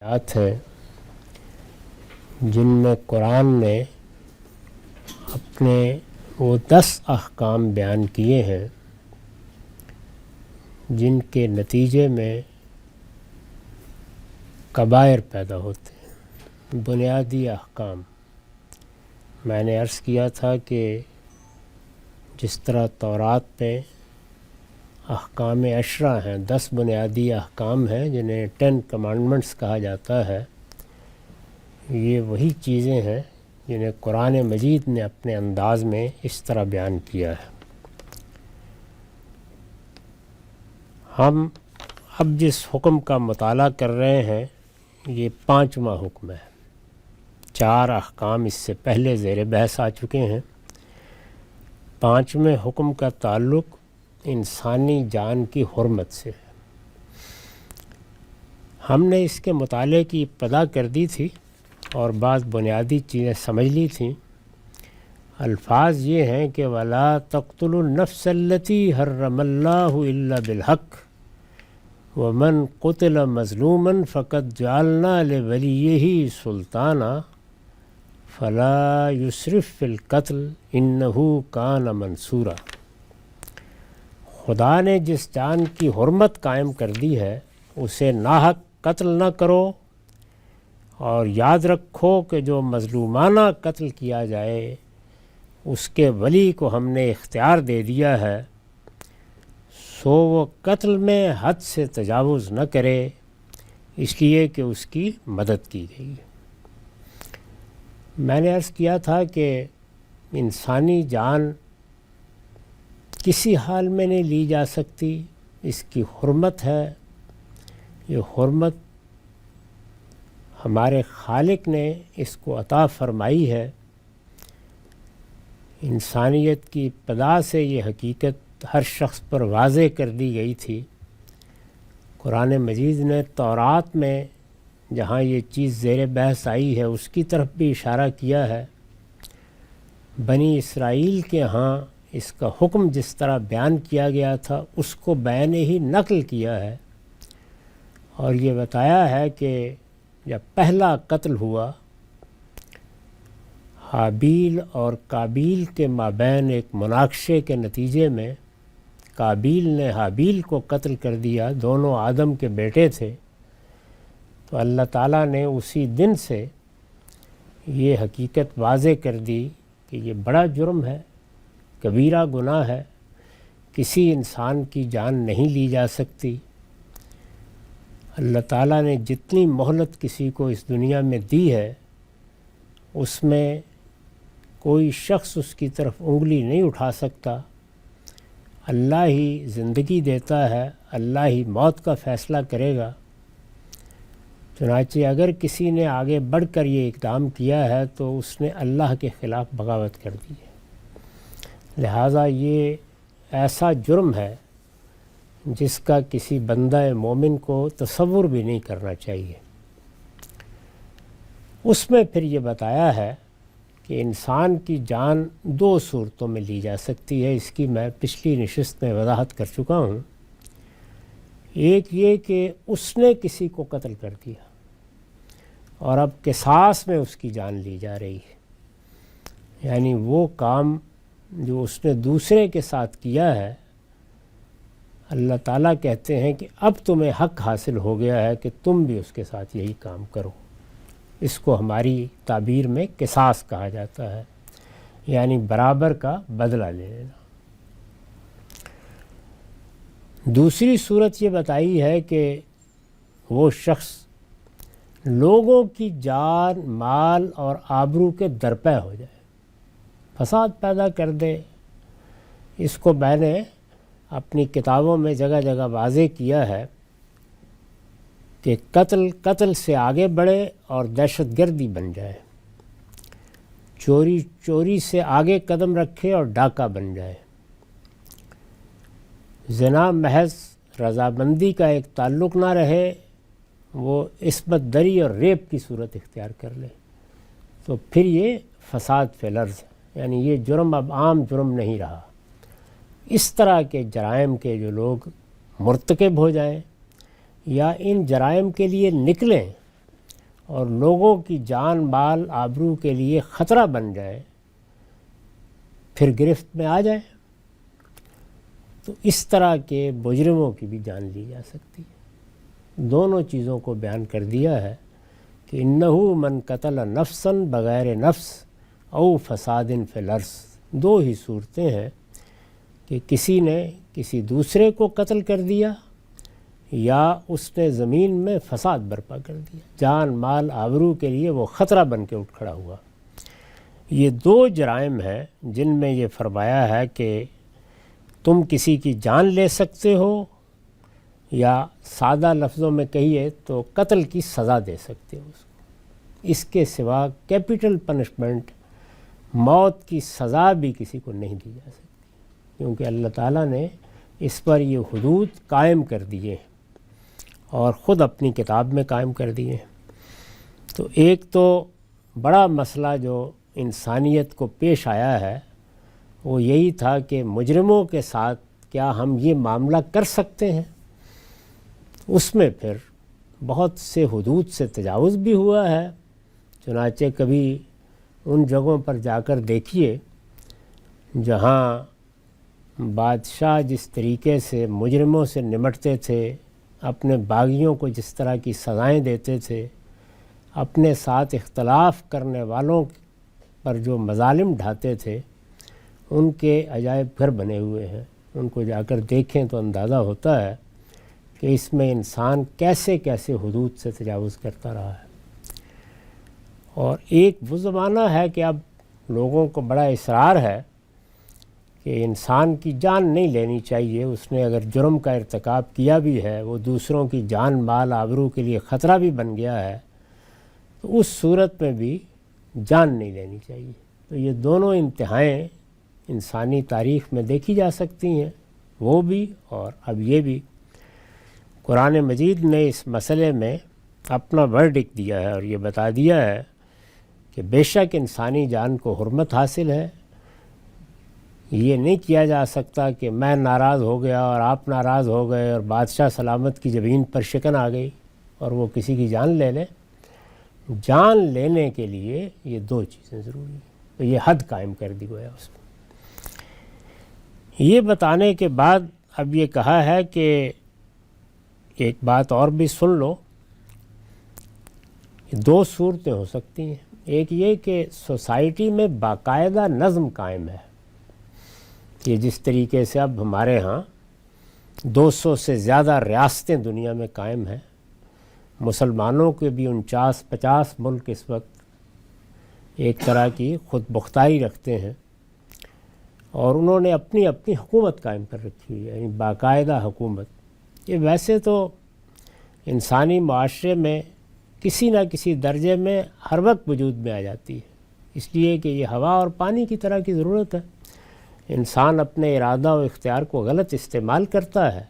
آیات ہیں جن میں قرآن نے اپنے وہ 10 احکام بیان کیے ہیں جن کے نتیجے میں کبائر پیدا ہوتے ہیں، بنیادی احکام۔ میں نے عرض کیا تھا کہ جس طرح تورات میں احکام 10 ہیں، 10 بنیادی احکام ہیں جنہیں 10 کمانڈمنٹس کہا جاتا ہے، یہ وہی چیزیں ہیں جنہیں قرآن مجید نے اپنے انداز میں اس طرح بیان کیا ہے۔ ہم اب جس حکم کا مطالعہ کر رہے ہیں یہ 5واں حکم ہے۔ 4 احکام اس سے پہلے زیر بحث آ چکے ہیں۔ 5ویں حکم کا تعلق انسانی جان کی حرمت سے ہے۔ ہم نے اس کے مطالعے کی ابتدا کر دی تھی اور بعض بنیادی چیزیں سمجھ لی تھیں۔ الفاظ یہ ہیں کہ وَلَا تَقْتُلُوا النَّفْسَ الَّتِي حَرَّمَ اللَّهُ إِلَّا بِالْحَقِّ وَمَنْ قُتِلَ مَظْلُومًا فَقَدْ جَعَلْنَا لِوَلِيِّهِ سُلْطَانًا فَلَا يُسْرِفْ فِي الْقَتْلِ إِنَّهُ كَانَ مَنْصُورًا۔ خدا نے جس جان کی حرمت قائم کر دی ہے اسے ناحق قتل نہ کرو، اور یاد رکھو کہ جو مظلومانہ قتل کیا جائے اس کے ولی کو ہم نے اختیار دے دیا ہے، سو وہ قتل میں حد سے تجاوز نہ کرے، اس لیے کہ اس کی مدد کی گئی ہے۔ میں نے عرض کیا تھا کہ انسانی جان کسی حال میں نہیں لی جا سکتی، اس کی حرمت ہے۔ یہ حرمت ہمارے خالق نے اس کو عطا فرمائی ہے۔ انسانیت کی ابتدا سے یہ حقیقت ہر شخص پر واضح کر دی گئی تھی۔ قرآن مجید نے تورات میں جہاں یہ چیز زیر بحث آئی ہے اس کی طرف بھی اشارہ کیا ہے۔ بنی اسرائیل کے ہاں اس کا حکم جس طرح بیان کیا گیا تھا اس کو بیان ہی نقل کیا ہے، اور یہ بتایا ہے کہ جب پہلا قتل ہوا حابیل اور قابیل کے مابین ایک مناقشے کے نتیجے میں قابیل نے حابیل کو قتل کر دیا، دونوں آدم کے بیٹے تھے، تو اللہ تعالیٰ نے اسی دن سے یہ حقیقت واضح کر دی کہ یہ بڑا جرم ہے، کبیرہ گناہ ہے، کسی انسان کی جان نہیں لی جا سکتی۔ اللہ تعالیٰ نے جتنی مہلت کسی کو اس دنیا میں دی ہے اس میں کوئی شخص اس کی طرف انگلی نہیں اٹھا سکتا۔ اللہ ہی زندگی دیتا ہے، اللہ ہی موت کا فیصلہ کرے گا۔ چنانچہ اگر کسی نے آگے بڑھ کر یہ اقدام کیا ہے تو اس نے اللہ کے خلاف بغاوت کر دی ہے۔ لہٰذا یہ ایسا جرم ہے جس کا کسی بندہ مومن کو تصور بھی نہیں کرنا چاہیے۔ اس میں پھر یہ بتایا ہے کہ انسان کی جان 2 صورتوں میں لی جا سکتی ہے، اس کی میں پچھلی نشست میں وضاحت کر چکا ہوں۔ ایک یہ کہ اس نے کسی کو قتل کر دیا اور اب قصاص میں اس کی جان لی جا رہی ہے، یعنی وہ کام جو اس نے دوسرے کے ساتھ کیا ہے، اللہ تعالیٰ کہتے ہیں کہ اب تمہیں حق حاصل ہو گیا ہے کہ تم بھی اس کے ساتھ یہی کام کرو۔ اس کو ہماری تعبیر میں قصاص کہا جاتا ہے، یعنی برابر کا بدلہ لے لینا۔ دوسری صورت یہ بتائی ہے کہ وہ شخص لوگوں کی جان، مال اور آبرو کے درپے ہو جائے، فساد پیدا کر دے۔ اس کو میں نے اپنی کتابوں میں جگہ جگہ واضح کیا ہے کہ قتل سے آگے بڑھے اور دہشت گردی بن جائے، چوری سے آگے قدم رکھے اور ڈاکہ بن جائے، زنا محض رضامندی کا ایک تعلق نہ رہے، وہ عصمت دری اور ریپ کی صورت اختیار کر لے، تو پھر یہ فساد فی الارض ہے، یعنی یہ جرم اب عام جرم نہیں رہا۔ اس طرح کے جرائم کے جو لوگ مرتکب ہو جائیں یا ان جرائم کے لیے نکلیں اور لوگوں کی جان مال آبرو کے لیے خطرہ بن جائے، پھر گرفت میں آ جائے، تو اس طرح کے مجرموں کی بھی جان لی جا سکتی ہے۔ دونوں چیزوں کو بیان کر دیا ہے کہ انہو من قتل نفسا بغیر نفس او فساد فی الارض، دو ہی صورتیں ہیں کہ کسی نے کسی دوسرے کو قتل کر دیا یا اس نے زمین میں فساد برپا کر دیا، جان مال آبرو کے لیے وہ خطرہ بن کے اٹھ کھڑا ہوا۔ یہ دو جرائم ہیں جن میں یہ فرمایا ہے کہ تم کسی کی جان لے سکتے ہو، یا سادہ لفظوں میں کہیے تو قتل کی سزا دے سکتے ہو اس کو۔ اس کے سوا کیپٹل پنشمنٹ، موت کی سزا بھی کسی کو نہیں دی جا سکتی، کیونکہ اللہ تعالیٰ نے اس پر یہ حدود قائم کر دیے ہیں اور خود اپنی کتاب میں قائم کر دیے ہیں۔ تو ایک تو بڑا مسئلہ جو انسانیت کو پیش آیا ہے وہ یہی تھا کہ مجرموں کے ساتھ کیا ہم یہ معاملہ کر سکتے ہیں۔ اس میں پھر بہت سے حدود سے تجاوز بھی ہوا ہے، چنانچہ کبھی ان جگہوں پر جا کر دیکھیے جہاں بادشاہ جس طریقے سے مجرموں سے نمٹتے تھے، اپنے باغیوں کو جس طرح کی سزائیں دیتے تھے، اپنے ساتھ اختلاف کرنے والوں پر جو مظالم ڈھاتے تھے، ان کے عجائب گھر بنے ہوئے ہیں۔ ان کو جا کر دیکھیں تو اندازہ ہوتا ہے کہ اس میں انسان کیسے کیسے حدود سے تجاوز کرتا رہا ہے۔ اور ایک وہ زمانہ ہے کہ اب لوگوں کو بڑا اصرار ہے کہ انسان کی جان نہیں لینی چاہیے، اس نے اگر جرم کا ارتکاب کیا بھی ہے، وہ دوسروں کی جان مال آبرو کے لیے خطرہ بھی بن گیا ہے، تو اس صورت میں بھی جان نہیں لینی چاہیے۔ تو یہ دونوں انتہائیں انسانی تاریخ میں دیکھی جا سکتی ہیں، وہ بھی اور اب یہ بھی۔ قرآن مجید نے اس مسئلے میں اپنا ورڈکٹ دیا ہے اور یہ بتا دیا ہے کہ بے شک انسانی جان کو حرمت حاصل ہے۔ یہ نہیں کیا جا سکتا کہ میں ناراض ہو گیا اور آپ ناراض ہو گئے اور بادشاہ سلامت کی زمین پر شکن آ گئی اور وہ کسی کی جان لے لے۔ جان لینے کے لیے یہ دو چیزیں ضروری ہیں، تو یہ حد قائم کر دی گیا اس میں۔ یہ بتانے کے بعد اب یہ کہا ہے کہ ایک بات اور بھی سن لو، دو صورتیں ہو سکتی ہیں۔ ایک یہ کہ سوسائٹی میں باقاعدہ نظم قائم ہے، یہ جس طریقے سے اب ہمارے ہاں 200 سے زیادہ ریاستیں دنیا میں قائم ہیں، مسلمانوں کے بھی 49-50 ملک اس وقت ایک طرح کی خود مختاری رکھتے ہیں، اور انہوں نے اپنی اپنی حکومت قائم کر رکھی ہوئی ہے، یعنی باقاعدہ حکومت۔ یہ ویسے تو انسانی معاشرے میں کسی نہ کسی درجے میں ہر وقت وجود میں آ جاتی ہے، اس لیے کہ یہ ہوا اور پانی کی طرح کی ضرورت ہے۔ انسان اپنے ارادہ و اختیار کو غلط استعمال کرتا ہے،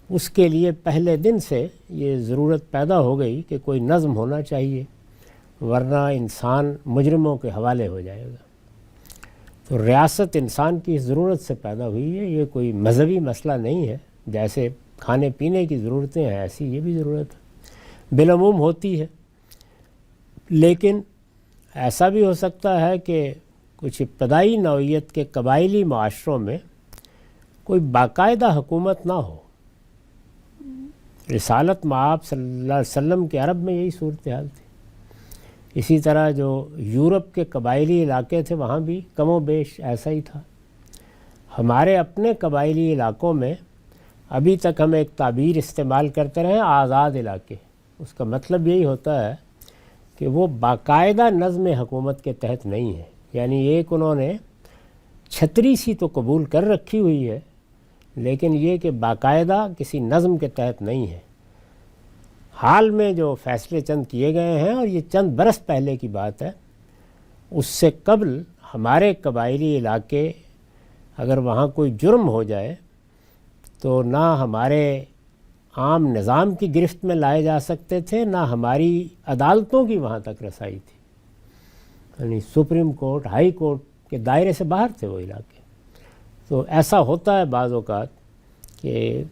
اس کے لیے پہلے دن سے یہ ضرورت پیدا ہو گئی کہ کوئی نظم ہونا چاہیے، ورنہ انسان مجرموں کے حوالے ہو جائے گا۔ تو ریاست انسان کی ضرورت سے پیدا ہوئی ہے، یہ کوئی مذہبی مسئلہ نہیں ہے، جیسے کھانے پینے کی ضرورتیں ہیں ایسی یہ بھی ضرورت ہے، بالعموم ہوتی ہے۔ لیکن ایسا بھی ہو سکتا ہے کہ کچھ ابتدائی نوعیت کے قبائلی معاشروں میں کوئی باقاعدہ حکومت نہ ہو۔ رسالت مآب صلی اللہ علیہ وسلم کے عرب میں یہی صورتحال تھی۔ اسی طرح جو یورپ کے قبائلی علاقے تھے وہاں بھی کم و بیش ایسا ہی تھا۔ ہمارے اپنے قبائلی علاقوں میں ابھی تک ہم ایک تعبیر استعمال کرتے رہے آزاد علاقے، اس کا مطلب یہی ہوتا ہے کہ وہ باقاعدہ نظم حکومت کے تحت نہیں ہے، یعنی ایک انہوں نے چھتری سی تو قبول کر رکھی ہوئی ہے، لیکن یہ کہ باقاعدہ کسی نظم کے تحت نہیں ہے۔ حال میں جو فیصلے چند کیے گئے ہیں، اور یہ چند برس پہلے کی بات ہے، اس سے قبل ہمارے قبائلی علاقے اگر وہاں کوئی جرم ہو جائے تو نہ ہمارے عام نظام کی گرفت میں لائے جا سکتے تھے، نہ ہماری عدالتوں کی وہاں تک رسائی تھی، یعنی سپریم کورٹ، ہائی کورٹ کے دائرے سے باہر تھے وہ علاقے۔ تو ایسا ہوتا ہے بعض اوقات کہ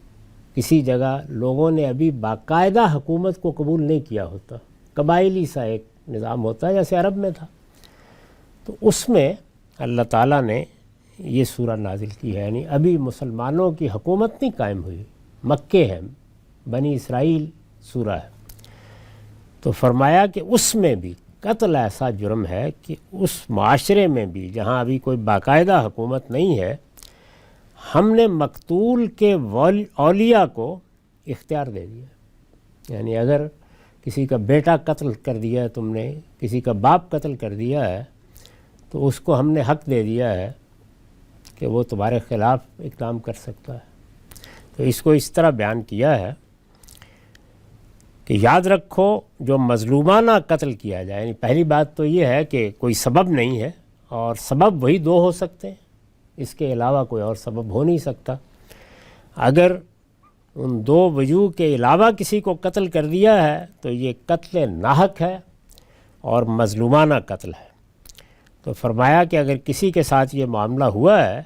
کسی جگہ لوگوں نے ابھی باقاعدہ حکومت کو قبول نہیں کیا ہوتا، قبائلی سا ایک نظام ہوتا ہے جیسے عرب میں تھا. تو اس میں اللہ تعالیٰ نے یہ سورہ نازل کی ہے. یعنی ابھی مسلمانوں کی حکومت نہیں قائم ہوئی، مکے ہے، بنی اسرائیل سورہ ہے. تو فرمایا کہ اس میں بھی قتل ایسا جرم ہے کہ اس معاشرے میں بھی جہاں ابھی کوئی باقاعدہ حکومت نہیں ہے، ہم نے مقتول کے اولیاء کو اختیار دے دیا. یعنی اگر کسی کا بیٹا قتل کر دیا ہے، تم نے کسی کا باپ قتل کر دیا ہے، تو اس کو ہم نے حق دے دیا ہے کہ وہ تمہارے خلاف اقدام کر سکتا ہے. تو اس کو اس طرح بیان کیا ہے کہ یاد رکھو جو مظلومانہ قتل کیا جائے. یعنی پہلی بات تو یہ ہے کہ کوئی سبب نہیں ہے، اور سبب وہی دو ہو سکتے ہیں، اس کے علاوہ کوئی اور سبب ہو نہیں سکتا. اگر ان دو وجوہ کے علاوہ کسی کو قتل کر دیا ہے تو یہ قتل ناحق ہے اور مظلومانہ قتل ہے. تو فرمایا کہ اگر کسی کے ساتھ یہ معاملہ ہوا ہے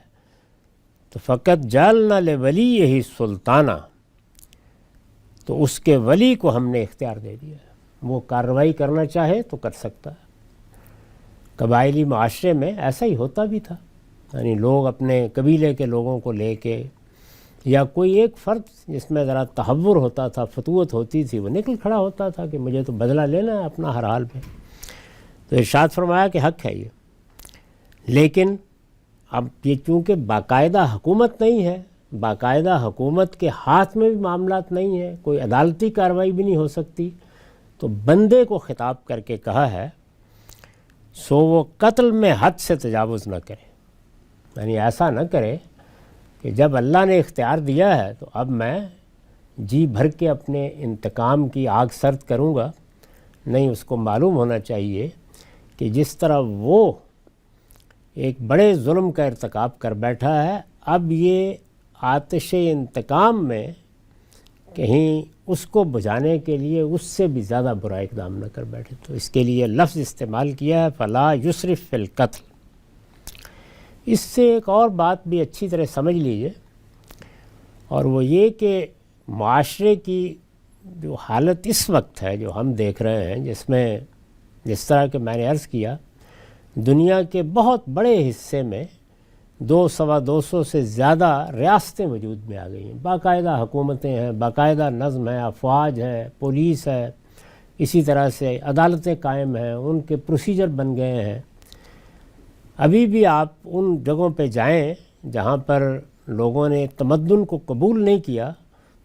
تو فقط جعلنا لولیہ سلطانہ، تو اس کے ولی کو ہم نے اختیار دے دیا ہے، وہ کارروائی کرنا چاہے تو کر سکتا ہے. قبائلی معاشرے میں ایسا ہی ہوتا بھی تھا. یعنی لوگ اپنے قبیلے کے لوگوں کو لے کے، یا کوئی ایک فرد جس میں ذرا تحور ہوتا تھا، فتوت ہوتی تھی، وہ نکل کھڑا ہوتا تھا کہ مجھے تو بدلہ لینا ہے اپنا ہر حال پہ. تو ارشاد فرمایا کہ حق ہے یہ. لیکن اب یہ چونکہ باقاعدہ حکومت نہیں ہے، باقاعدہ حکومت کے ہاتھ میں بھی معاملات نہیں ہیں، کوئی عدالتی کارروائی بھی نہیں ہو سکتی، تو بندے کو خطاب کر کے کہا ہے سو وہ قتل میں حد سے تجاوز نہ کرے. یعنی ایسا نہ کرے کہ جب اللہ نے اختیار دیا ہے تو اب میں جی بھر کے اپنے انتقام کی آگ سرد کروں گا. نہیں، اس کو معلوم ہونا چاہیے کہ جس طرح وہ ایک بڑے ظلم کا ارتکاب کر بیٹھا ہے، اب یہ آتش انتقام میں کہیں اس کو بجھانے کے لیے اس سے بھی زیادہ برا اقدام نہ کر بیٹھے. تو اس کے لیے لفظ استعمال کیا ہے فلا یسرف فی القتل. اس سے ایک اور بات بھی اچھی طرح سمجھ لیجئے، اور وہ یہ کہ معاشرے کی جو حالت اس وقت ہے جو ہم دیکھ رہے ہیں، جس میں جس طرح کہ میں نے عرض کیا، دنیا کے بہت بڑے حصے میں 200 سے زیادہ ریاستیں وجود میں آ گئی ہیں، باقاعدہ حکومتیں ہیں، باقاعدہ نظم ہے، افواج ہے، پولیس ہے، اسی طرح سے عدالتیں قائم ہیں، ان کے پروسیجر بن گئے ہیں. ابھی بھی آپ ان جگہوں پہ جائیں جہاں پر لوگوں نے تمدن کو قبول نہیں کیا،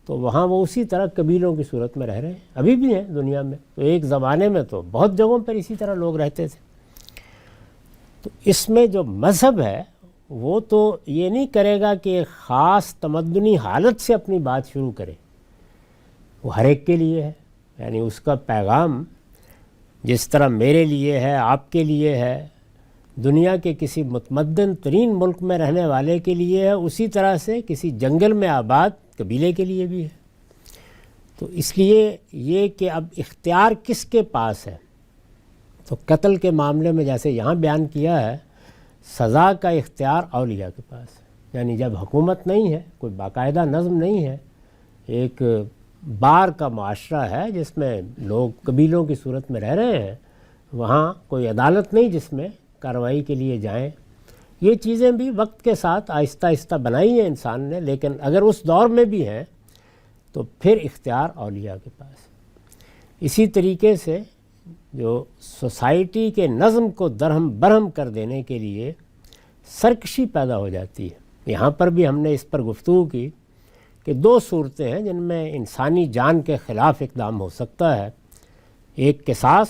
تو وہاں وہ اسی طرح قبیلوں کی صورت میں رہ رہے ہیں، ابھی بھی ہیں دنیا میں. تو ایک زمانے میں تو بہت جگہوں پر اسی طرح لوگ رہتے تھے. تو اس میں جو مذہب ہے وہ تو یہ نہیں کرے گا کہ ایک خاص تمدنی حالت سے اپنی بات شروع کرے، وہ ہر ایک کے لیے ہے. یعنی اس کا پیغام جس طرح میرے لیے ہے، آپ کے لیے ہے، دنیا کے کسی متمدن ترین ملک میں رہنے والے کے لیے ہے، اسی طرح سے کسی جنگل میں آباد قبیلے کے لیے بھی ہے. تو اس لیے یہ کہ اب اختیار کس کے پاس ہے، تو قتل کے معاملے میں جیسے یہاں بیان کیا ہے، سزا کا اختیار اولیاء کے پاس ہے. یعنی جب حکومت نہیں ہے، کوئی باقاعدہ نظم نہیں ہے، ایک بار کا معاشرہ ہے جس میں لوگ قبیلوں کی صورت میں رہ رہے ہیں، وہاں کوئی عدالت نہیں جس میں کارروائی کے لیے جائیں. یہ چیزیں بھی وقت کے ساتھ آہستہ آہستہ بنائی ہیں انسان نے، لیکن اگر اس دور میں بھی ہیں تو پھر اختیار اولیاء کے پاس. اسی طریقے سے جو سوسائٹی کے نظم کو درہم برہم کر دینے کے لیے سرکشی پیدا ہو جاتی ہے. یہاں پر بھی ہم نے اس پر گفتگو کی کہ دو صورتیں ہیں جن میں انسانی جان کے خلاف اقدام ہو سکتا ہے. ایک قصاص،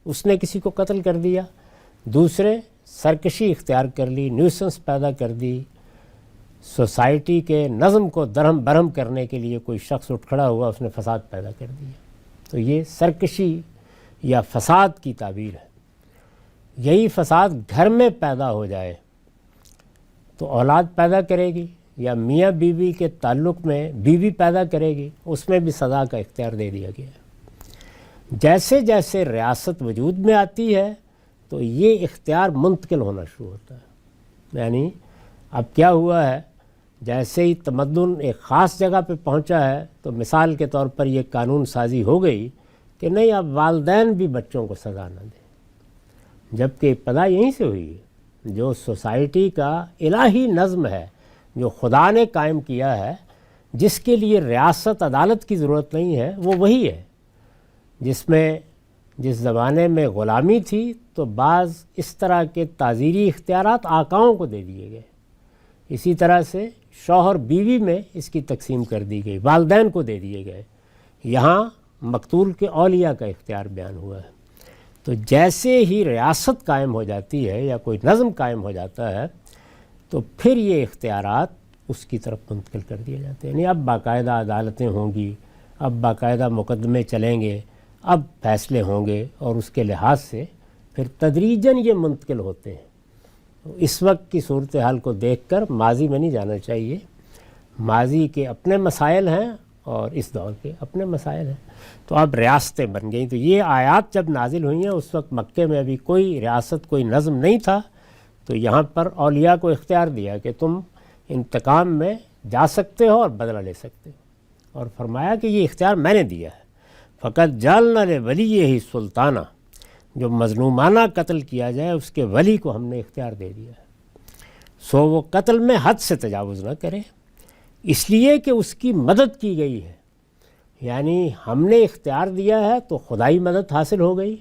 اس نے کسی کو قتل کر دیا، دوسرے سرکشی اختیار کر لی، نیوسنس پیدا کر دی، سوسائٹی کے نظم کو درہم برہم کرنے کے لیے کوئی شخص اٹھ کھڑا ہوا، اس نے فساد پیدا کر دیا. تو یہ سرکشی یا فساد کی تعبیر ہے. یہی فساد گھر میں پیدا ہو جائے تو اولاد پیدا کرے گی، یا میاں بیوی کے تعلق میں بیوی پیدا کرے گی، اس میں بھی سزا کا اختیار دے دیا گیا ہے. جیسے جیسے ریاست وجود میں آتی ہے تو یہ اختیار منتقل ہونا شروع ہوتا ہے. یعنی اب کیا ہوا ہے، جیسے ہی تمدن ایک خاص جگہ پہ پہنچا ہے تو مثال کے طور پر یہ قانون سازی ہو گئی کہ کہ نہیں اب والدین بھی بچوں کو سزا نہ دیں، جبکہ ابتدا یہیں سے ہوئی ہے۔ جو سوسائٹی کا الہی نظم ہے جو خدا نے قائم کیا ہے، جس کے لیے ریاست عدالت کی ضرورت نہیں ہے، وہ وہی ہے جس زمانے میں غلامی تھی تو بعض اس طرح کے تعزیری اختیارات آقاؤں کو دے دیے گئے، اسی طرح سے شوہر بیوی میں اس کی تقسیم کر دی گئی، والدین کو دے دیے گئے، یہاں مقتول کے اولیاء کا اختیار بیان ہوا ہے۔ تو جیسے ہی ریاست قائم ہو جاتی ہے یا کوئی نظم قائم ہو جاتا ہے تو پھر یہ اختیارات اس کی طرف منتقل کر دیے جاتے ہیں، یعنی اب باقاعدہ عدالتیں ہوں گی، اب باقاعدہ مقدمے چلیں گے، اب فیصلے ہوں گے، اور اس کے لحاظ سے پھر تدریجاً یہ منتقل ہوتے ہیں۔ اس وقت کی صورتحال کو دیکھ کر ماضی میں نہیں جانا چاہیے، ماضی کے اپنے مسائل ہیں اور اس دور کے اپنے مسائل ہیں۔ تو اب ریاستیں بن گئیں، تو یہ آیات جب نازل ہوئی ہیں اس وقت مکے میں ابھی کوئی ریاست کوئی نظم نہیں تھا، تو یہاں پر اولیاء کو اختیار دیا کہ تم انتقام میں جا سکتے ہو اور بدلہ لے سکتے ہو، اور فرمایا کہ یہ اختیار میں نے دیا ہے۔ فقط جعلنا لولیہ سلطانہ، جو مظلومانہ قتل کیا جائے اس کے ولی کو ہم نے اختیار دے دیا ہے، سو وہ قتل میں حد سے تجاوز نہ کرے، اس لیے کہ اس کی مدد کی گئی ہے، یعنی ہم نے اختیار دیا ہے تو خدائی مدد حاصل ہو گئی،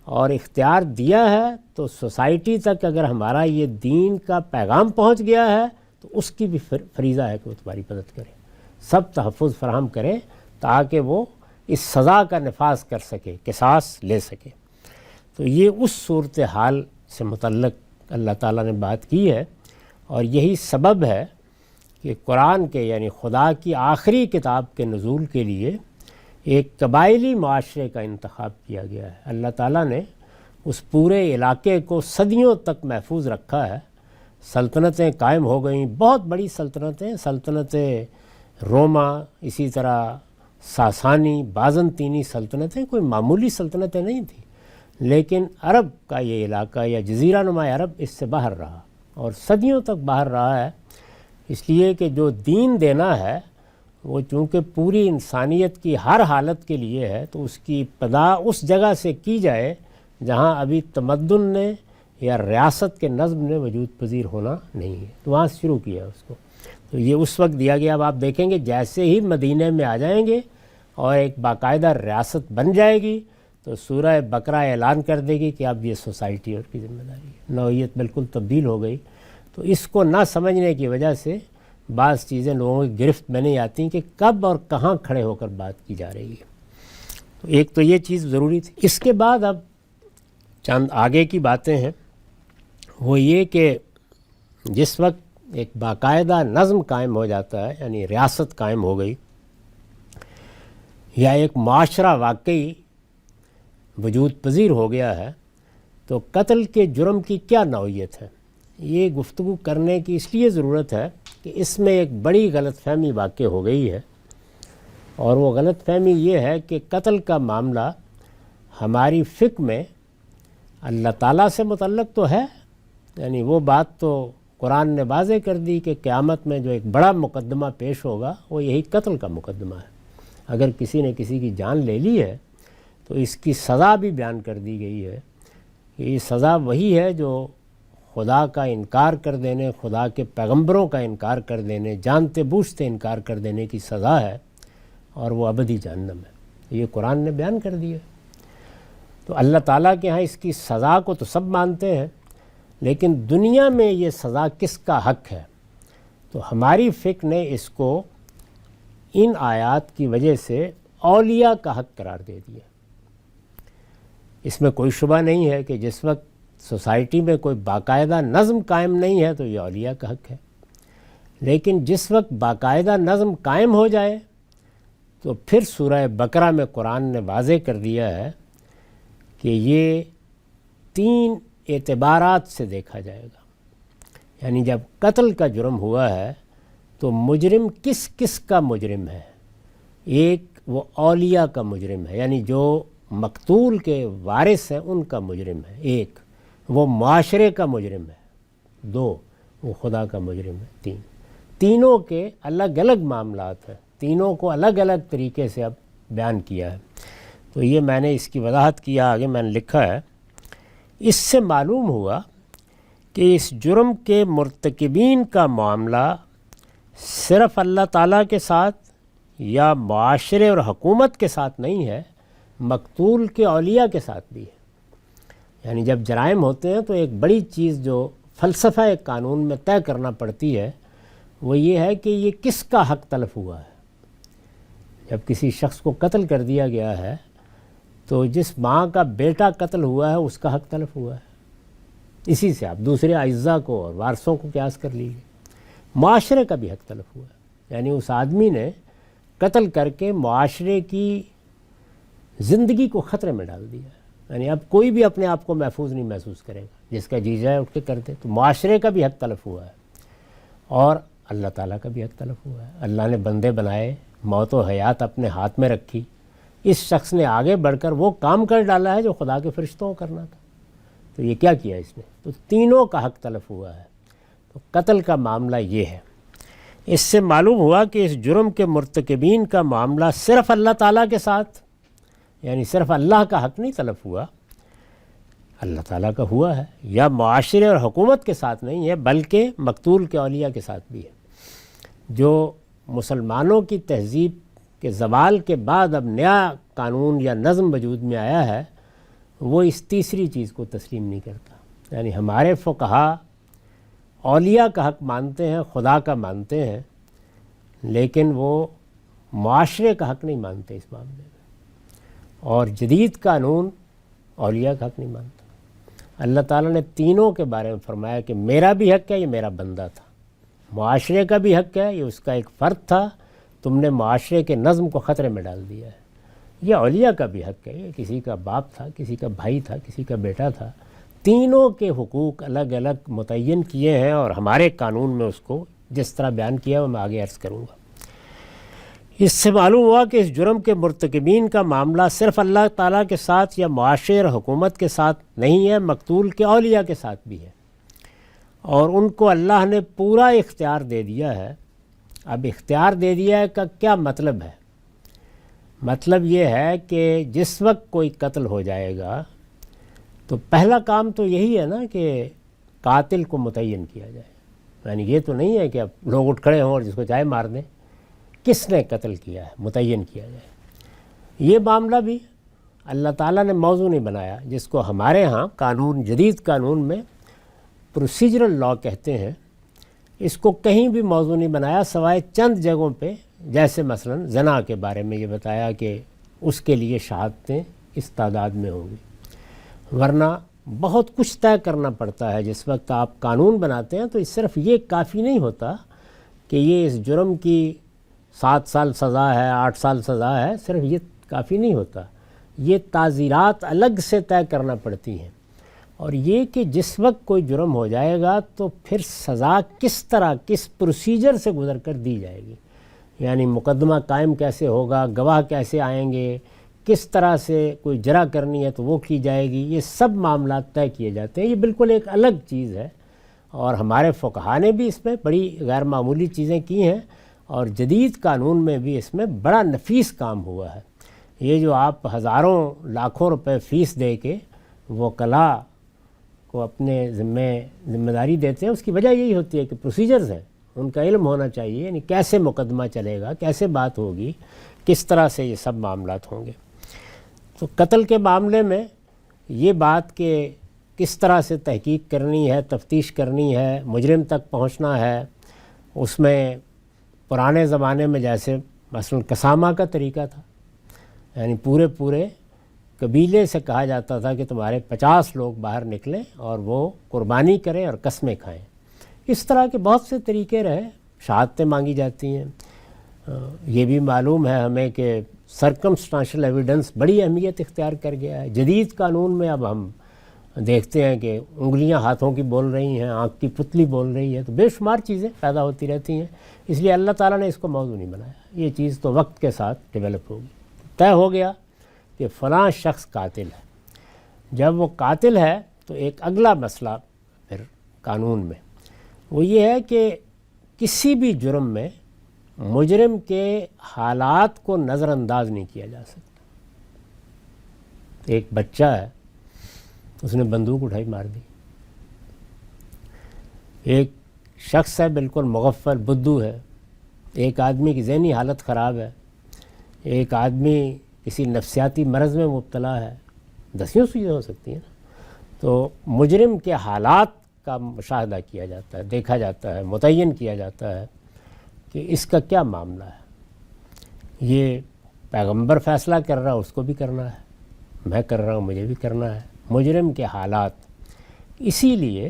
اور اختیار دیا ہے تو سوسائٹی تک اگر ہمارا یہ دین کا پیغام پہنچ گیا ہے تو اس کی بھی فریضہ ہے کہ وہ تمہاری مدد کرے، سب تحفظ فراہم کرے تاکہ وہ اس سزا کا نفاذ کر سکے، قصاص لے سکے۔ تو یہ اس صورتحال سے متعلق اللہ تعالیٰ نے بات کی ہے، اور یہی سبب ہے کہ قرآن کے یعنی خدا کی آخری کتاب کے نزول کے لیے ایک قبائلی معاشرے کا انتخاب کیا گیا ہے۔ اللہ تعالیٰ نے اس پورے علاقے کو صدیوں تک محفوظ رکھا ہے، سلطنتیں قائم ہو گئیں، بہت بڑی سلطنتیں روما، اسی طرح ساسانی، بازنطینی سلطنتیں کوئی معمولی سلطنتیں نہیں تھیں، لیکن عرب کا یہ علاقہ یا جزیرہ نما عرب اس سے باہر رہا، اور صدیوں تک باہر رہا ہے، اس لیے کہ جو دین دینا ہے وہ چونکہ پوری انسانیت کی ہر حالت کے لیے ہے، تو اس کی ابتدا اس جگہ سے کی جائے جہاں ابھی تمدن نے یا ریاست کے نظم نے وجود پذیر ہونا نہیں ہے، تو وہاں سے شروع کیا اس کو۔ تو یہ اس وقت دیا گیا۔ اب آپ دیکھیں گے جیسے ہی مدینہ میں آ جائیں گے اور ایک باقاعدہ ریاست بن جائے گی تو سورہ بقرہ اعلان کر دے گی کہ اب یہ سوسائٹی اور کی ذمہ داری ہے، نوعیت بالکل تبدیل ہو گئی۔ تو اس کو نہ سمجھنے کی وجہ سے بعض چیزیں لوگوں کی گرفت میں نہیں آتی کہ کب اور کہاں کھڑے ہو کر بات کی جا رہی ہے۔ تو ایک تو یہ چیز ضروری تھی۔ اس کے بعد اب چند آگے کی باتیں ہیں، وہ یہ کہ جس وقت ایک باقاعدہ نظم قائم ہو جاتا ہے، یعنی ریاست قائم ہو گئی یا ایک معاشرہ واقعی وجود پذیر ہو گیا ہے، تو قتل کے جرم کی کیا نوعیت ہے، یہ گفتگو کرنے کی اس لیے ضرورت ہے کہ اس میں ایک بڑی غلط فہمی واقع ہو گئی ہے، اور وہ غلط فہمی یہ ہے کہ قتل کا معاملہ ہماری فقہ میں اللہ تعالیٰ سے متعلق تو ہے، یعنی وہ بات تو قرآن نے واضح کر دی کہ قیامت میں جو ایک بڑا مقدمہ پیش ہوگا وہ یہی قتل کا مقدمہ ہے۔ اگر کسی نے کسی کی جان لے لی ہے تو اس کی سزا بھی بیان کر دی گئی ہے کہ یہ سزا وہی ہے جو خدا کا انکار کر دینے، خدا کے پیغمبروں کا انکار کر دینے، جانتے بوجھتے انکار کر دینے کی سزا ہے، اور وہ ابدی جہنم ہے۔ یہ قرآن نے بیان کر دیا۔ تو اللہ تعالیٰ کے ہاں اس کی سزا کو تو سب مانتے ہیں، لیکن دنیا میں یہ سزا کس کا حق ہے؟ تو ہماری فقہ نے اس کو ان آیات کی وجہ سے اولیاء کا حق قرار دے دیا۔ اس میں کوئی شبہ نہیں ہے کہ جس وقت سوسائٹی میں کوئی باقاعدہ نظم قائم نہیں ہے تو یہ اولیاء کا حق ہے، لیکن جس وقت باقاعدہ نظم قائم ہو جائے تو پھر سورہ بقرہ میں قرآن نے واضح کر دیا ہے کہ یہ 3 اعتبارات سے دیکھا جائے گا، یعنی جب قتل کا جرم ہوا ہے تو مجرم کس کس کا مجرم ہے؟ ایک وہ اولیاء کا مجرم ہے، یعنی جو مقتول کے وارث ہیں ان کا مجرم ہے، ایک وہ معاشرے کا مجرم ہے، 2 وہ خدا کا مجرم ہے، 3 تینوں کے الگ الگ معاملات ہیں، تینوں کو الگ الگ طریقے سے اب بیان کیا ہے۔ تو یہ میں نے اس کی وضاحت کیا، آگے میں نے لکھا ہے، اس سے معلوم ہوا کہ اس جرم کے مرتکبین کا معاملہ صرف اللہ تعالیٰ کے ساتھ یا معاشرے اور حکومت کے ساتھ نہیں ہے، مقتول کے اولیاء کے ساتھ بھی ہے۔ یعنی جب جرائم ہوتے ہیں تو ایک بڑی چیز جو فلسفہ قانون میں طے کرنا پڑتی ہے وہ یہ ہے کہ یہ کس کا حق تلف ہوا ہے۔ جب کسی شخص کو قتل کر دیا گیا ہے تو جس ماں کا بیٹا قتل ہوا ہے اس کا حق تلف ہوا ہے، اسی سے آپ دوسرے اعزاء کو اور وارثوں کو قیاس کر لیجیے۔ معاشرے کا بھی حق تلف ہوا ہے، یعنی اس آدمی نے قتل کر کے معاشرے کی زندگی کو خطرے میں ڈال دیا ہے، یعنی اب کوئی بھی اپنے آپ کو محفوظ نہیں محسوس کرے گا، جس کا جی جائے اٹھ کے کر دے۔ تو معاشرے کا بھی حق تلف ہوا ہے اور اللہ تعالیٰ کا بھی حق تلف ہوا ہے۔ اللہ نے بندے بنائے، موت و حیات اپنے ہاتھ میں رکھی، اس شخص نے آگے بڑھ کر وہ کام کر ڈالا ہے جو خدا کے فرشتوں کو کرنا تھا، تو یہ کیا کیا اس نے؟ تو تینوں کا حق تلف ہوا ہے۔ تو قتل کا معاملہ یہ ہے۔ اس سے معلوم ہوا کہ اس جرم کے مرتکبین کا معاملہ صرف اللہ تعالیٰ کے ساتھ، یعنی صرف اللہ کا حق نہیں تلف ہوا، اللہ تعالیٰ کا ہوا ہے، یا معاشرے اور حکومت کے ساتھ نہیں ہے بلکہ مقتول کے اولیاء کے ساتھ بھی ہے۔ جو مسلمانوں کی تہذیب کے زوال کے بعد اب نیا قانون یا نظم وجود میں آیا ہے وہ اس تیسری چیز کو تسلیم نہیں کرتا۔ یعنی ہمارے فقہا اولیاء کا حق مانتے ہیں، خدا کا مانتے ہیں، لیکن وہ معاشرے کا حق نہیں مانتے اس معاملے میں، اور جدید قانون اولیاء کا حق نہیں مانتا۔ اللہ تعالیٰ نے تینوں کے بارے میں فرمایا کہ میرا بھی حق ہے، یہ میرا بندہ تھا، معاشرے کا بھی حق ہے، یہ اس کا ایک فرد تھا، تم نے معاشرے کے نظم کو خطرے میں ڈال دیا ہے۔ یہ اولیاء کا بھی حق ہے، یہ کسی کا باپ تھا، کسی کا بھائی تھا، کسی کا بیٹا تھا، تینوں کے حقوق الگ الگ متعین کیے ہیں، اور ہمارے قانون میں اس کو جس طرح بیان کیا وہ میں آگے عرض کروں گا۔ اس سے معلوم ہوا کہ اس جرم کے مرتکبین کا معاملہ صرف اللہ تعالیٰ کے ساتھ یا معاشرے اور حکومت کے ساتھ نہیں ہے، مقتول کے اولیاء کے ساتھ بھی ہے، اور ان کو اللہ نے پورا اختیار دے دیا ہے۔ اب اختیار دے دیا ہے کا کیا مطلب ہے؟ مطلب یہ ہے کہ جس وقت کوئی قتل ہو جائے گا تو پہلا کام تو یہی ہے نا کہ قاتل کو متعین کیا جائے، یعنی یہ تو نہیں ہے کہ اب لوگ اٹھ کھڑے ہوں اور جس کو چاہے مار دیں، کس نے قتل کیا ہے متعین کیا جائے۔ یہ معاملہ بھی اللہ تعالیٰ نے موضوع نہیں بنایا، جس کو ہمارے ہاں قانون، جدید قانون میں پروسیجرل لا کہتے ہیں، اس کو کہیں بھی موضوع نہیں بنایا سوائے چند جگہوں پہ، جیسے مثلا زنا کے بارے میں یہ بتایا کہ اس کے لیے شہادتیں اس تعداد میں ہوں گی، ورنہ بہت کچھ طے کرنا پڑتا ہے۔ جس وقت آپ قانون بناتے ہیں تو صرف یہ کافی نہیں ہوتا کہ یہ اس جرم کی 7 سال سزا ہے، 8 سال سزا ہے، صرف یہ کافی نہیں ہوتا، یہ تعزیرات الگ سے طے کرنا پڑتی ہیں، اور یہ کہ جس وقت کوئی جرم ہو جائے گا تو پھر سزا کس طرح، کس پروسیجر سے گزر کر دی جائے گی، یعنی مقدمہ قائم کیسے ہوگا، گواہ کیسے آئیں گے، کس طرح سے کوئی جرح کرنی ہے تو وہ کی جائے گی، یہ سب معاملات طے کیے جاتے ہیں۔ یہ بالکل ایک الگ چیز ہے، اور ہمارے فقہا نے بھی اس میں بڑی غیر معمولی چیزیں کی ہیں، اور جدید قانون میں بھی اس میں بڑا نفیس کام ہوا ہے۔ یہ جو آپ ہزاروں لاکھوں روپے فیس دے کے وکلاء کو اپنے ذمہ داری دیتے ہیں، اس کی وجہ یہی ہوتی ہے کہ پروسیجرز ہیں، ان کا علم ہونا چاہیے، یعنی کیسے مقدمہ چلے گا، کیسے بات ہوگی، کس طرح سے یہ سب معاملات ہوں گے۔ تو قتل کے معاملے میں یہ بات کہ کس طرح سے تحقیق کرنی ہے، تفتیش کرنی ہے، مجرم تک پہنچنا ہے، اس میں پرانے زمانے میں جیسے مثلا قسامہ کا طریقہ تھا، یعنی پورے قبیلے سے کہا جاتا تھا کہ تمہارے 50 لوگ باہر نکلیں اور وہ قربانی کریں اور قسمیں کھائیں۔ اس طرح کے بہت سے طریقے رہے، شہادتیں مانگی جاتی ہیں۔ یہ بھی معلوم ہے ہمیں کہ سرکمسٹانشل ایویڈنس بڑی اہمیت اختیار کر گیا ہے۔ جدید قانون میں اب ہم دیکھتے ہیں کہ انگلیاں ہاتھوں کی بول رہی ہیں، آنکھ کی پتلی بول رہی ہے، تو بے شمار چیزیں پیدا ہوتی رہتی ہیں، اس لیے اللہ تعالیٰ نے اس کو موضوع نہیں بنایا۔ یہ چیز تو وقت کے ساتھ ڈیولپ ہوگی۔ طے ہو گیا کہ فلاں شخص قاتل ہے۔ جب وہ قاتل ہے تو ایک اگلا مسئلہ پھر قانون میں وہ یہ ہے کہ کسی بھی جرم میں مجرم کے حالات کو نظر انداز نہیں کیا جا سکتا۔ ایک بچہ ہے، اس نے بندوق اٹھائی مار دی. ایک شخص ہے بالکل مغفل بدھو ہے، ایک آدمی کی ذہنی حالت خراب ہے، ایک آدمی کسی نفسیاتی مرض میں مبتلا ہے، دسیوں چیزیں ہو سکتی ہیں نا. تو مجرم کے حالات کا مشاہدہ کیا جاتا ہے، دیکھا جاتا ہے، متعین کیا جاتا ہے کہ اس کا کیا معاملہ ہے. یہ پیغمبر فیصلہ کر رہا ہے، اس کو بھی کرنا ہے، میں کر رہا ہوں، مجھے بھی کرنا ہے. مجرم کے حالات. اسی لیے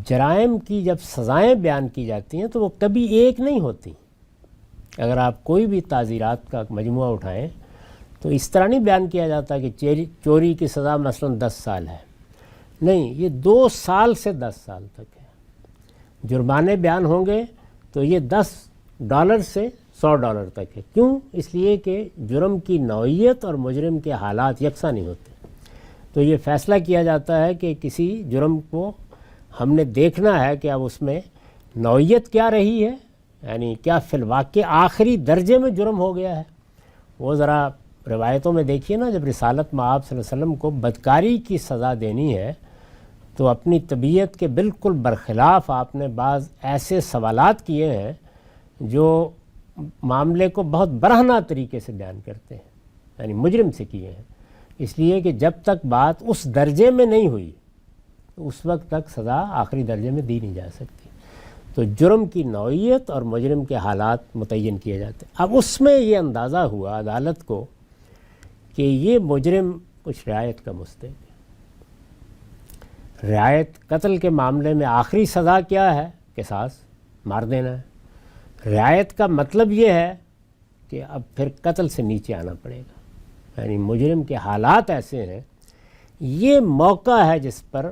جرائم کی جب سزائیں بیان کی جاتی ہیں تو وہ کبھی ایک نہیں ہوتی. اگر آپ کوئی بھی تعزیرات کا مجموعہ اٹھائیں تو اس طرح نہیں بیان کیا جاتا کہ چوری کی سزا مثلا 10 سال ہے. نہیں، یہ 2 سال سے 10 سال تک ہے. جرمانے بیان ہوں گے تو یہ $10 سے $100 تک ہے. کیوں؟ اس لیے کہ جرم کی نوعیت اور مجرم کے حالات یکساں نہیں ہوتے. تو یہ فیصلہ کیا جاتا ہے کہ کسی جرم کو ہم نے دیکھنا ہے کہ اب اس میں نوعیت کیا رہی ہے، یعنی کیا فی الواقع آخری درجے میں جرم ہو گیا ہے. وہ ذرا روایتوں میں دیکھیے نا، جب رسالت مآب صلی اللہ علیہ وسلم کو بدکاری کی سزا دینی ہے تو اپنی طبیعت کے بالکل برخلاف آپ نے بعض ایسے سوالات کیے ہیں جو معاملے کو بہت برہنہ طریقے سے بیان کرتے ہیں، یعنی مجرم سے کیے ہیں. اس لیے کہ جب تک بات اس درجے میں نہیں ہوئی تو اس وقت تک سزا آخری درجے میں دی نہیں جا سکتی. تو جرم کی نوعیت اور مجرم کے حالات متعین کیے جاتے ہیں. اب اس میں یہ اندازہ ہوا عدالت کو کہ یہ مجرم کچھ رعایت کا مستحق ہے. رعایت قتل کے معاملے میں آخری سزا کیا ہے؟ قصاص، مار دینا ہے. رعایت کا مطلب یہ ہے کہ اب پھر قتل سے نیچے آنا پڑے گا، یعنی مجرم کے حالات ایسے ہیں. یہ موقع ہے جس پر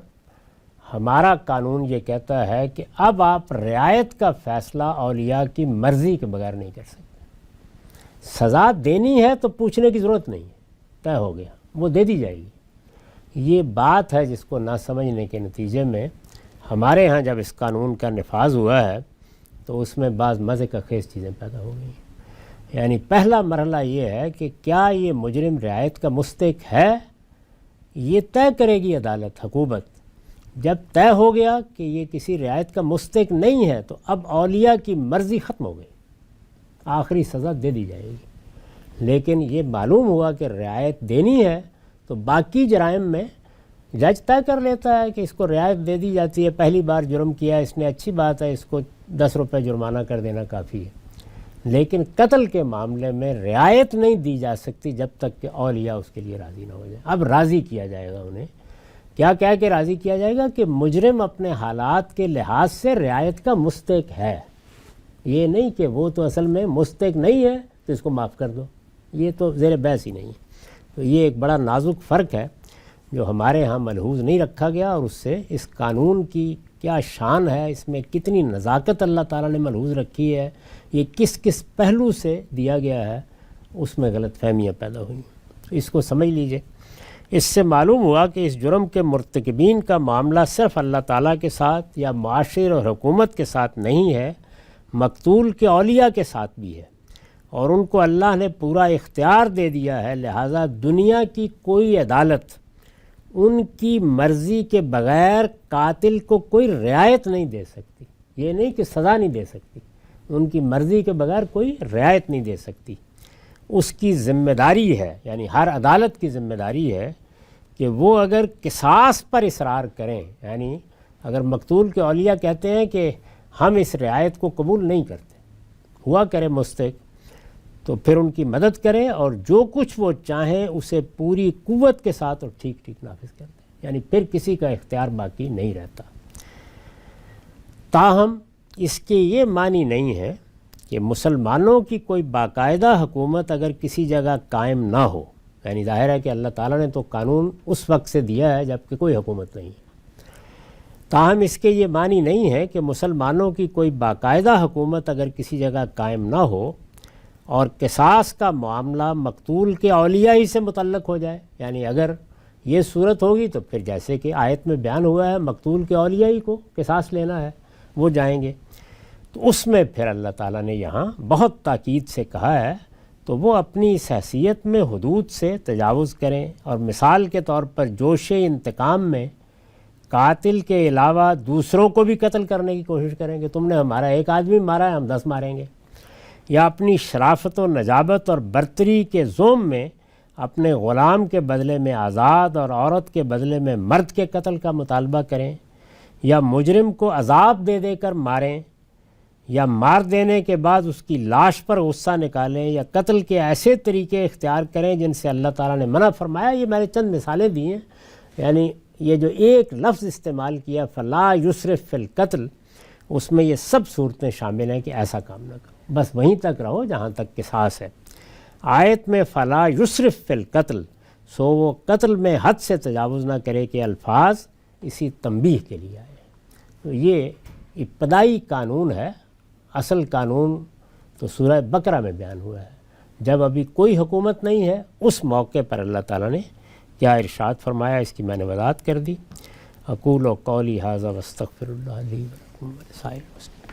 ہمارا قانون یہ کہتا ہے کہ اب آپ رعایت کا فیصلہ اولیاء کی مرضی کے بغیر نہیں کر سکتے. سزا دینی ہے تو پوچھنے کی ضرورت نہیں ہے، طے ہو گیا، وہ دے دی جائے گی. یہ بات ہے جس کو نہ سمجھنے کے نتیجے میں ہمارے ہاں جب اس قانون کا نفاذ ہوا ہے تو اس میں بعض مزے کا خیز چیزیں پیدا ہو گئی. یعنی پہلا مرحلہ یہ ہے کہ کیا یہ مجرم رعایت کا مستحق ہے، یہ طے کرے گی عدالت، حکومت. جب طے ہو گیا کہ یہ کسی رعایت کا مستحق نہیں ہے تو اب اولیاء کی مرضی ختم ہو گئی، آخری سزا دے دی جائے گی. لیکن یہ معلوم ہوا کہ رعایت دینی ہے تو باقی جرائم میں جج طے کر لیتا ہے کہ اس کو رعایت دے دی جاتی ہے. پہلی بار جرم کیا اس نے، اچھی بات ہے، اس کو $10 جرمانہ کر دینا کافی ہے. لیکن قتل کے معاملے میں رعایت نہیں دی جا سکتی جب تک کہ اولیاء اس کے لیے راضی نہ ہو جائے. اب راضی کیا جائے گا انہیں. کیا کہہ کے راضی کیا جائے گا کہ مجرم اپنے حالات کے لحاظ سے رعایت کا مستحق ہے. یہ نہیں کہ وہ تو اصل میں مستحق نہیں ہے تو اس کو معاف کر دو، یہ تو زیر بحث ہی نہیں ہے. تو یہ ایک بڑا نازک فرق ہے جو ہمارے ہاں ملحوظ نہیں رکھا گیا، اور اس سے اس قانون کی کیا شان ہے، اس میں کتنی نزاکت اللہ تعالیٰ نے ملحوظ رکھی ہے، یہ کس کس پہلو سے دیا گیا ہے، اس میں غلط فہمیاں پیدا ہوئیں. اس کو سمجھ لیجئے. اس سے معلوم ہوا کہ اس جرم کے مرتکبین کا معاملہ صرف اللہ تعالیٰ کے ساتھ یا معاشر اور حکومت کے ساتھ نہیں ہے، مقتول کے اولیاء کے ساتھ بھی ہے، اور ان کو اللہ نے پورا اختیار دے دیا ہے. لہٰذا دنیا کی کوئی عدالت ان کی مرضی کے بغیر قاتل کو کوئی رعایت نہیں دے سکتی. یہ نہیں کہ سزا نہیں دے سکتی، ان کی مرضی کے بغیر کوئی رعایت نہیں دے سکتی. اس کی ذمہ داری ہے، یعنی ہر عدالت کی ذمہ داری ہے کہ وہ اگر قصاص پر اصرار کریں، یعنی اگر مقتول کے اولیاء کہتے ہیں کہ ہم اس رعایت کو قبول نہیں کرتے، ہوا کرے مستحق، تو پھر ان کی مدد کریں اور جو کچھ وہ چاہیں اسے پوری قوت کے ساتھ اور ٹھیک ٹھیک نافذ کر دیں. یعنی پھر کسی کا اختیار باقی نہیں رہتا. تاہم اس کے یہ معنی نہیں ہے کہ مسلمانوں کی کوئی باقاعدہ حکومت اگر کسی جگہ قائم نہ ہو، یعنی ظاہر ہے کہ اللہ تعالیٰ نے تو قانون اس وقت سے دیا ہے جب کہ کوئی حکومت نہیں ہے. تاہم اس کے یہ معنی نہیں ہے کہ مسلمانوں کی کوئی باقاعدہ حکومت اگر کسی جگہ قائم نہ ہو اور قصاص کا معاملہ مقتول کے اولیاء ہی سے متعلق ہو جائے. یعنی اگر یہ صورت ہوگی تو پھر جیسے کہ آیت میں بیان ہوا ہے مقتول کے اولیاء ہی کو قصاص لینا ہے، وہ جائیں گے. تو اس میں پھر اللہ تعالیٰ نے یہاں بہت تاکید سے کہا ہے تو وہ اپنی اس حیثیت میں حدود سے تجاوز کریں، اور مثال کے طور پر جوش انتقام میں قاتل کے علاوہ دوسروں کو بھی قتل کرنے کی کوشش کریں کہ تم نے ہمارا ایک آدمی مارا ہے، ہم 10 ماریں گے، یا اپنی شرافت و نجابت اور برتری کے زوم میں اپنے غلام کے بدلے میں آزاد اور عورت کے بدلے میں مرد کے قتل کا مطالبہ کریں، یا مجرم کو عذاب دے دے کر ماریں، یا مار دینے کے بعد اس کی لاش پر غصہ نکالیں، یا قتل کے ایسے طریقے اختیار کریں جن سے اللہ تعالیٰ نے منع فرمایا۔ یہ میں نے چند مثالیں دی ہیں، یعنی یہ جو ایک لفظ استعمال کیا فلا یسرف فی القتل، اس میں یہ سب صورتیں شامل ہیں کہ ایسا کام نہ کرو، بس وہیں تک رہو جہاں تک قصاص ہے۔ آیت میں فلا یسرف فی القتل، سو وہ قتل میں حد سے تجاوز نہ کرے کہ الفاظ اسی تنبیہ کے لیے آئے۔ تو یہ ابتدائی قانون ہے، اصل قانون تو سورہ بقرہ میں بیان ہوا ہے، جب ابھی کوئی حکومت نہیں ہے اس موقع پر اللہ تعالیٰ نے کیا ارشاد فرمایا، اس کی میں نے وضاحت کر دی۔ اقول قولی ھذا واستغفر اللہ لی ولکم ولسائر المسلمین۔